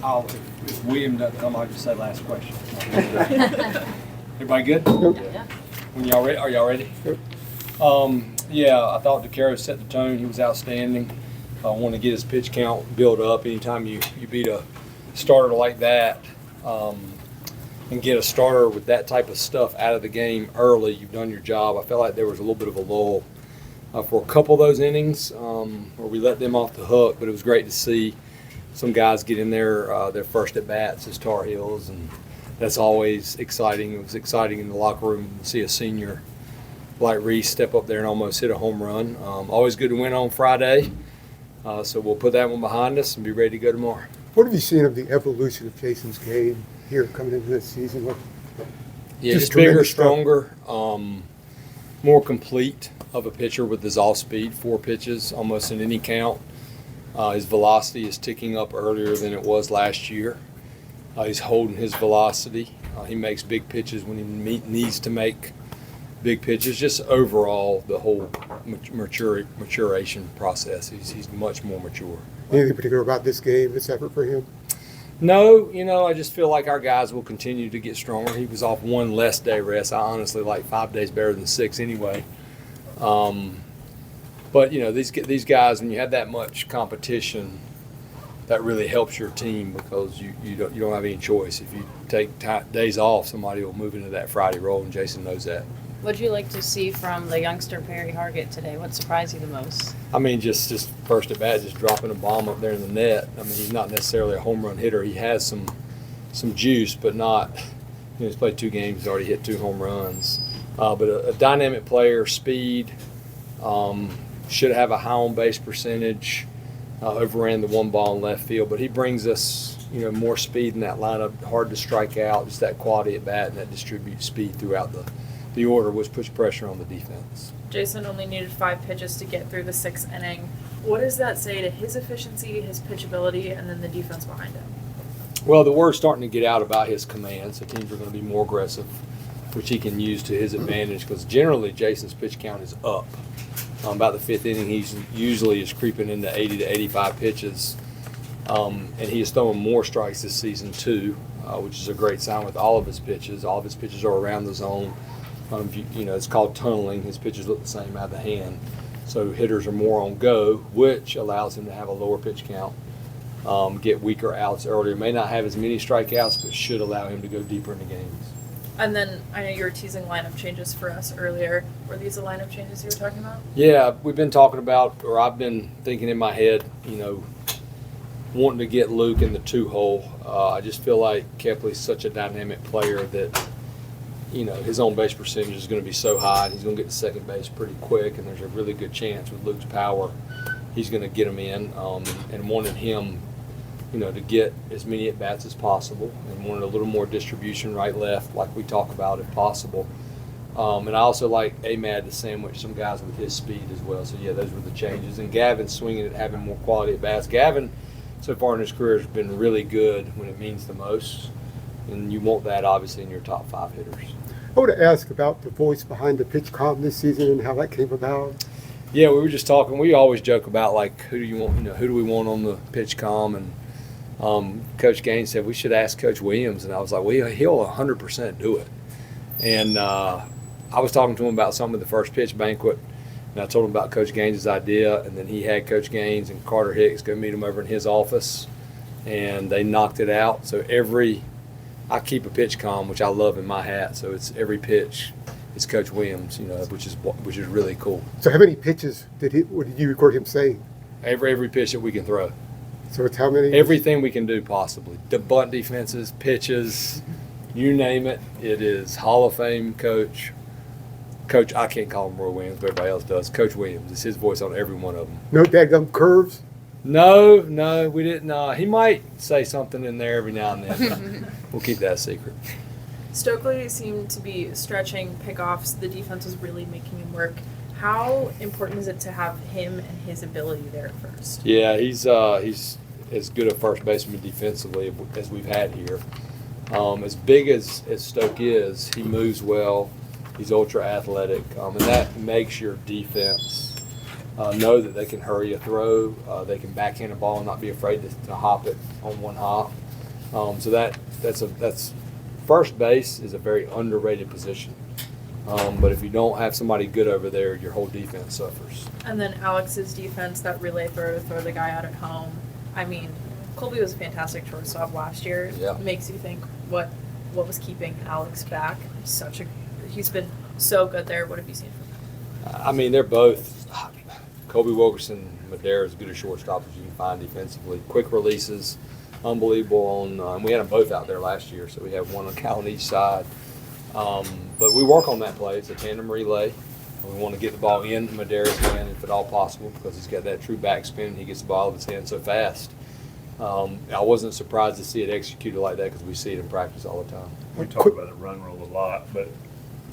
I'll say if William doesn't come, I'll just say last question. Everybody good? Yeah. When y'all ready? Are y'all ready? Yep. Yeah, I thought DeCaro set the tone. He was outstanding. I want to get his pitch count built up. Anytime you beat a starter like that and get a starter with that type of stuff out of the game early, you've done your job. I felt like there was a little bit of a lull for a couple of those innings where we let them off the hook, but it was great to see some guys get in there their first at-bats as Tar Heels, and that's always exciting. It was exciting in the locker room to see a senior like Reese step up there and almost hit a home run. Always good to win on Friday, so we'll put that one behind us and be ready to go tomorrow. What have you seen of the evolution of Jason's game here coming into this season? Just bigger, stronger, more complete of a pitcher with his off-speed, 4 pitches almost in any count. His velocity is ticking up earlier than it was last year. He's holding his velocity. He makes big pitches when he needs to make big pitches. Just overall, the whole maturation process. He's much more mature. Anything particular about this game, this effort for him? No, I just feel like our guys will continue to get stronger. He was off 1 less day rest. I honestly like 5 days better than 6 anyway. But these guys, when you have that much competition, that really helps your team because you don't have any choice. If you take days off, somebody will move into that Friday role, and Jason knows that. What'd you like to see from the youngster Perry Hargett today? What surprised you the most? I mean, just first at bat, just dropping a bomb up there in the net. I mean, he's not necessarily a home run hitter. He has some juice, but not. He's played 2 games, he's already hit 2 home runs. But a dynamic player, speed. Should have a high on base percentage. Overran the 1 ball in left field, but he brings us more speed in that lineup. Hard to strike out. Just that quality at bat and that distribute speed throughout the order, which puts pressure on the defense. Jason only needed 5 pitches to get through the 6th inning. What does that say to his efficiency, his pitchability, and then the defense behind him? Well, the word's starting to get out about his command, so teams are going to be more aggressive, which he can use to his advantage because generally Jason's pitch count is up. About the 5th inning, he usually is creeping into 80 to 85 pitches, and he is throwing more strikes this season too, which is a great sign with all of his pitches. All of his pitches are around the zone. It's called tunneling. His pitches look the same out of the hand. So hitters are more on go, which allows him to have a lower pitch count, get weaker outs earlier. May not have as many strikeouts, but should allow him to go deeper into games. And then I know you were teasing lineup changes for us earlier. Were these the lineup changes you were talking about? Yeah, we've been talking about, or I've been thinking in my head, wanting to get Luke in the 2-hole. I just feel like Kepley's such a dynamic player that his on base percentage is going to be so high, and he's going to get to second base pretty quick, and there's a really good chance with Luke's power he's going to get him in, and wanted him to get as many at-bats as possible and wanted a little more distribution right-left like we talk about if possible. And I also like Ahmad to sandwich some guys with his speed as well. So, yeah, those were the changes. And Gavin swinging at having more quality at-bats. Gavin, so far in his career, has been really good when it means the most. And you want that, obviously, in your top 5 hitters. I want to ask about the voice behind the pitch comm this season and how that came about. Yeah, we were just talking. We always joke about, like, who do you want? Who do we want on the pitch comm? And Coach Gaines said we should ask Coach Williams, and I was like, well, he'll 100% do it. And I was talking to him about some of the first pitch banquet, and I told him about Coach Gaines' idea, and then he had Coach Gaines and Carter Hicks go meet him over in his office, and they knocked it out. So I keep a pitch comm, which I love in my hat, so it's every pitch is Coach Williams, which is really cool. So how many pitches what did you record him saying? Every pitch that we can throw. So it's how many? Everything we can do possibly. The bunt defenses, pitches, you name it. It is Hall of Fame coach. Coach, I can't call him Roy Williams, but everybody else does. Coach Williams. It's his voice on every one of them. No dadgum curves? No, we didn't. He might say something in there every now and then. We'll keep that a secret. Stokely seemed to be stretching pickoffs. The defense was really making him work. How important is it to have him and his ability there at first? Yeah, he's as good a first baseman defensively as we've had here. As big as Stoke is, he moves well. He's ultra athletic, and that makes your defense know that they can hurry a throw. They can backhand a ball and not be afraid to hop it on one hop. So that's first base is a very underrated position. But if you don't have somebody good over there, your whole defense suffers. And then Alex's defense, that relay throw to throw the guy out at home. I mean, Colby was a fantastic shortstop last year. Yeah. Makes you think what was keeping Alex back. He's been so good there. What have you seen from him? I mean, they're both. Kobe Wilkerson, Madera is as good a shortstop as you can find defensively. Quick releases, unbelievable on. We had them both out there last year, so we have one count on each side. But we work on that play. It's a tandem relay. We want to get the ball in Madera's hand if at all possible because he's got that true backspin. He gets the ball out of his hand so fast. I wasn't surprised to see it executed like that because we see it in practice all the time. We talk about the run rule a lot, but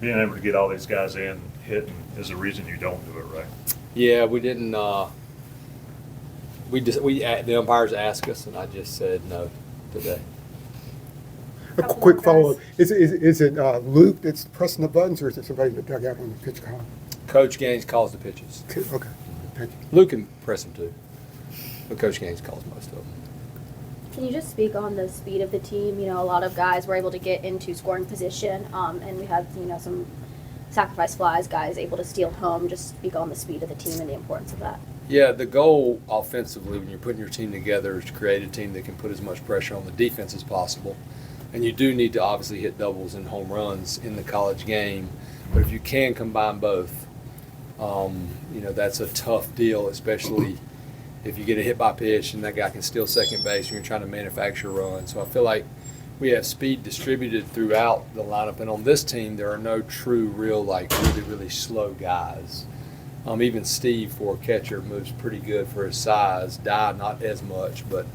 being able to get all these guys in hitting is the reason you don't do it right. Yeah, we didn't. The umpires asked us, and I just said no today. A quick follow-up. Is it Luke that's pressing the buttons, or is it somebody in the dugout on the pitch column? Coach Gaines calls the pitches. Okay, thank you. Luke can press them too, but Coach Gaines calls most of them. Can you just speak on the speed of the team? You know, a lot of guys were able to get into scoring position, and we had, some sacrifice flies, guys able to steal home. Just speak on the speed of the team and the importance of that. Yeah, the goal offensively when you're putting your team together is to create a team that can put as much pressure on the defense as possible. And you do need to obviously hit doubles and home runs in the college game. But if you can combine both, that's a tough deal, especially if you get a hit by pitch and that guy can steal second base and you're trying to manufacture a run. So I feel like we have speed distributed throughout the lineup. And on this team, there are no true, real, really, really slow guys. Even Steve, for a catcher, moves pretty good for his size. Dye, not as much, but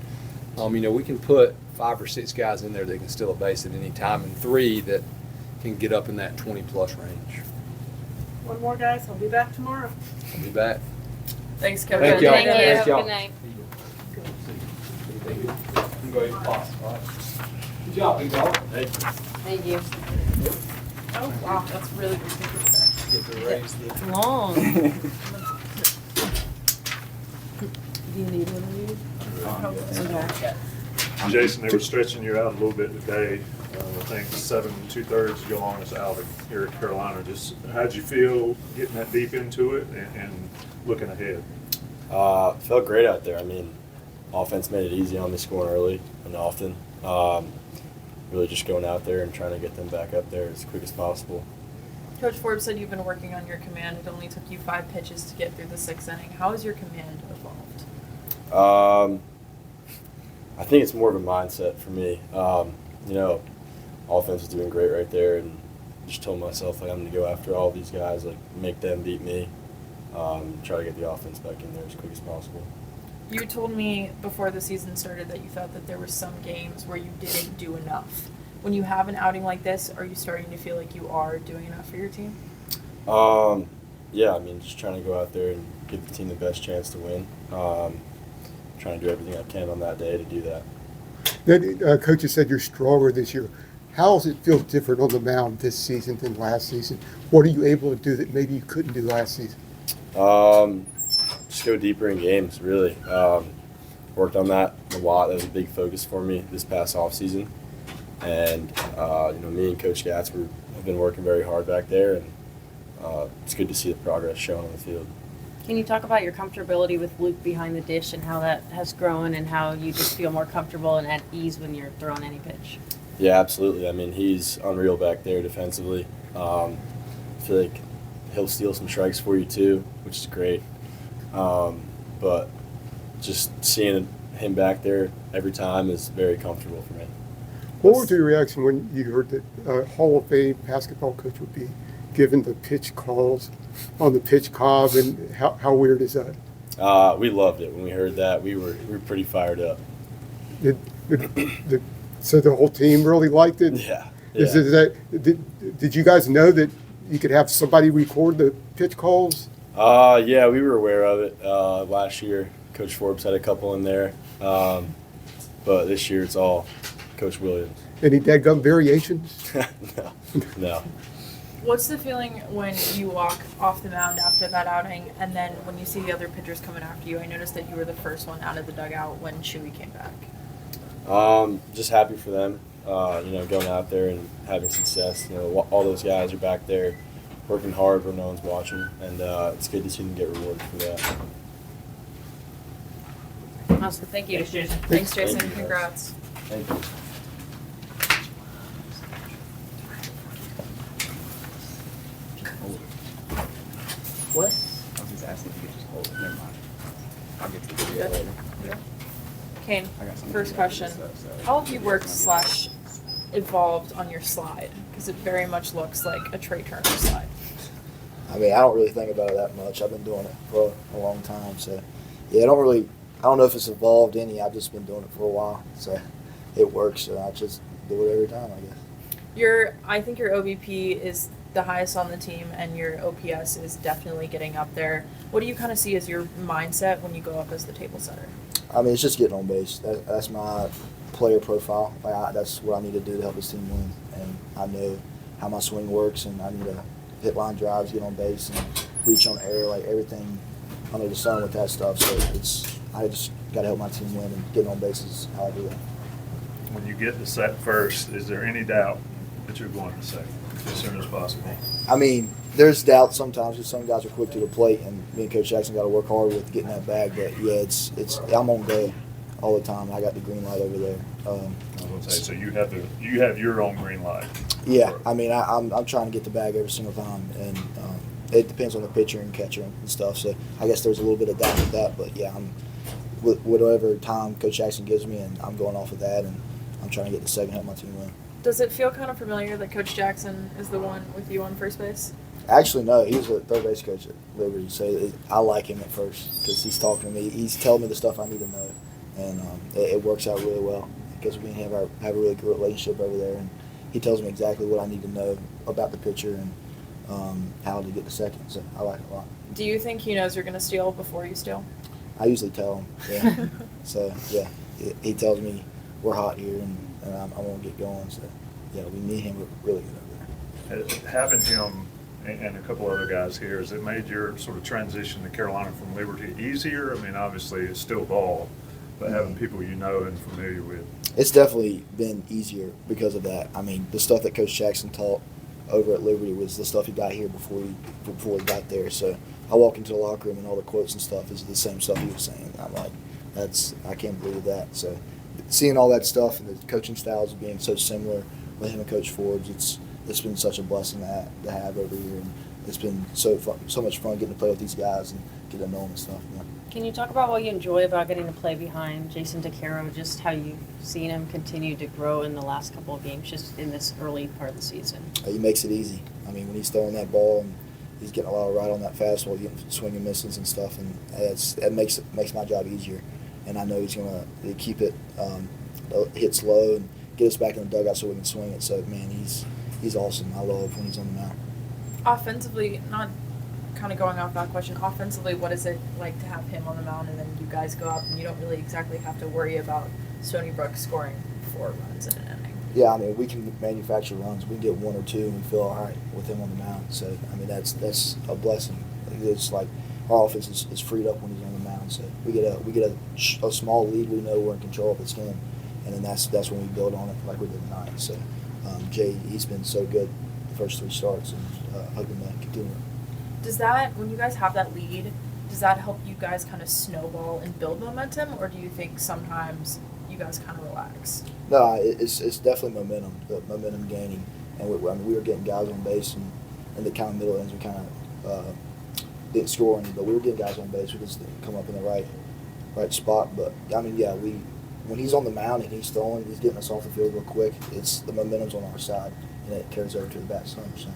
we can put 5 or 6 guys in there that can steal a base at any time, and 3 that can get up in that 20-plus range. One more, guys. I'll be back tomorrow. I'll be back. Thanks, Kevin. Thank y'all. Thank you. Thank y'all. Good night. Good job, big dog. Thank you. Oh, wow. That's really good. Get to raise the. It's long. Do you need one of these? Okay. Jason, they were stretching you out a little bit today. I think 7 2/3 your longest outing here at Carolina. Just how'd you feel getting that deep into it and looking ahead? Felt great out there. I mean, offense made it easy on me scoring early and often. Really just going out there and trying to get them back up there as quick as possible. Coach Forbes said you've been working on your command. It only took you 5 pitches to get through the 6th inning. How has your command evolved? I think it's more of a mindset for me. Offense is doing great right there, and just told myself I'm going to go after all these guys, make them beat me, try to get the offense back in there as quick as possible. You told me before the season started that you thought that there were some games where you didn't do enough. When you have an outing like this, are you starting to feel like you are doing enough for your team? Yeah, just trying to go out there and give the team the best chance to win. Trying to do everything I can on that day to do that. Then, Coach has said you're stronger this year. How does it feel different on the mound this season than last season? What are you able to do that maybe you couldn't do last season? Just go deeper in games, really. Worked on that a lot. That was a big focus for me this past offseason. And, me and Coach Gatz have been working very hard back there, and it's good to see the progress shown on the field. Can you talk about your comfortability with Luke behind the dish and how that has grown and how you just feel more comfortable and at ease when you're throwing any pitch? Yeah, absolutely. He's unreal back there defensively. I feel like he'll steal some strikes for you too, which is great. But just seeing him back there every time is very comfortable for me. What was your reaction when you heard that Hall of Fame basketball coach would be given the pitch calls on the pitch comm, and how weird is that? We loved it when we heard that. We were pretty fired up. So the whole team really liked it? Yeah. Did you guys know that you could have somebody record the pitch calls? Yeah, we were aware of it last year. Coach Forbes had a couple in there, but this year it's all Coach Williams. Any dadgum variations? No. What's the feeling when you walk off the mound after that outing, and then when you see the other pitchers coming after you? I noticed that you were the first one out of the dugout when Chewy came back. Just happy for them. Going out there and having success. All those guys are back there working hard where no one's watching, and it's good to see them get rewarded for that. Awesome. Thank you. Thanks, Jason. Thank you. Congrats. Thank you. What? I was just asking if you could just hold it. Never mind. I'll get to the video later. Kane, I got some first question. How have you worked / evolved on your slide? Because it very much looks like a Trey Turner slide. I mean, I don't really think about it that much. I've been doing it for a long time. So, yeah, I don't know if it's evolved any. I've just been doing it for a while. So, it works. So, I just do it every time, I guess. I think your OBP is the highest on the team, and your OPS is definitely getting up there. What do you kind of see as your mindset when you go up as the table setter? I mean, it's just getting on base. That's my player profile. That's what I need to do to help this team win. And I know how my swing works, and I need to hit line drives, get on base, and reach on air, like everything under the sun with that stuff. So I just got to help my team win, and getting on base is how I do that. When you get to set first, is there any doubt that you're going to second as soon as possible? I mean, there's doubt sometimes because some guys are quick to the plate, and me and Coach Jackson got to work hard with getting that bag. But yeah, I'm on go all the time. I got the green light over there. I was going to say, so you have your own green light. Yeah, I mean, I'm trying to get the bag every single time, and it depends on the pitcher and catcher and stuff. So I guess there's a little bit of doubt with that, but yeah, I'm whatever time Coach Jackson gives me, and I'm going off of that, and I'm trying to get the second, help my team win. Does it feel kind of familiar that Coach Jackson is the one with you on first base? Actually, no, he was a third base coach at Liberty, so I like him at first because he's talking to me. He's telling me the stuff I need to know, and it works out really well because we have a really good relationship over there, and he tells me exactly what I need to know about the pitcher and how to get to second. So I like it a lot. Do you think he knows you're going to steal before you steal? I usually tell him, yeah. So yeah, he tells me we're hot here and I want to get going. So yeah, me and him are really good over there. Having him and a couple other guys here, has it made your sort of transition to Carolina from Liberty easier? I mean, obviously it's still ball, but having people you know and familiar with. It's definitely been easier because of that. I mean, the stuff that Coach Jackson taught over at Liberty was the stuff he got here before he got there. So I walk into the locker room and all the quotes and stuff is the same stuff he was saying. I'm like, I can't believe that. So seeing all that stuff and the coaching styles being so similar with him and Coach Forbes, it's been such a blessing to have over here, and it's been so much fun getting to play with these guys and getting to know them and stuff. Yeah. Can you talk about what you enjoy about getting to play behind Jason DeCaro, just how you've seen him continue to grow in the last couple of games, just in this early part of the season? He makes it easy. I mean, when he's throwing that ball and he's getting a lot of ride on that fastball, getting swinging misses and stuff, and it makes my job easier. And I know he's going to keep it hit slow and get us back in the dugout so we can swing it. So, man, he's awesome. I love when he's on the mound. Offensively, not kind of going off that question, offensively, what is it like to have him on the mound and then you guys go up and you don't really exactly have to worry about Stony Brook scoring 4 runs in an inning? Yeah, I mean, we can manufacture runs. We can get 1 or 2 and we feel all right with him on the mound. So, I mean, that's a blessing. It's like our offense is freed up when he's on the mound. So we get a small lead. We know we're in control of this game, and then that's when we build on it like we did tonight. So Jay, he's been so good the first 3 starts, and hoping to continue. Does that, when you guys have that lead, does that help you guys kind of snowball and build momentum, or do you think sometimes you guys kind of relax? No, it's definitely momentum, the momentum gaining, and we were getting guys on base, and in the kind of middle ends we kind of didn't score any, but we were getting guys on base. We just didn't come up in the right spot. But I mean, yeah, when he's on the mound and he's throwing, he's getting us off the field real quick. It's the momentum's on our side, and it carries over to the bat some. So.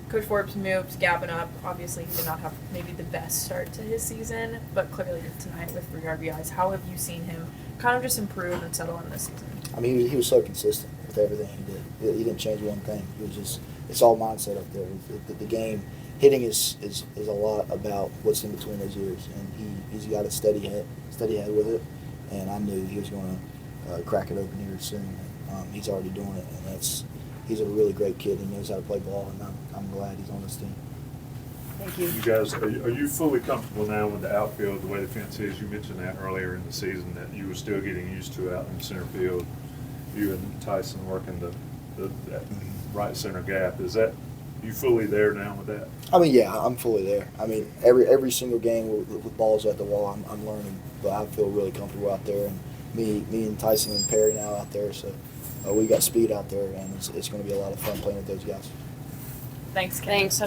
Coach Forbes moved Gavin up. Obviously, he did not have maybe the best start to his season, but clearly did tonight with 3 RBIs. How have you seen him kind of just improve and settle in this season? I mean, he was so consistent with everything he did. He didn't change one thing. He was just, it's all mindset up there. The game, hitting is a lot about what's in between those ears, and he's got a steady head with it, and I knew he was going to crack it open here soon. He's already doing it, and he's a really great kid. He knows how to play ball, and I'm glad he's on this team. Thank you. You guys, are you fully comfortable now with the outfield, the way the fence is? You mentioned that earlier in the season, that you were still getting used to out in the center field. You and Tyson working that right center gap. Is that, you fully there now with that? I mean, yeah, I'm fully there. I mean, every single game with balls at the wall, I'm learning, but I feel really comfortable out there. And me and Tyson and Perry now out there, so we got speed out there, and it's going to be a lot of fun playing with those guys. Thanks, Ken. Thanks.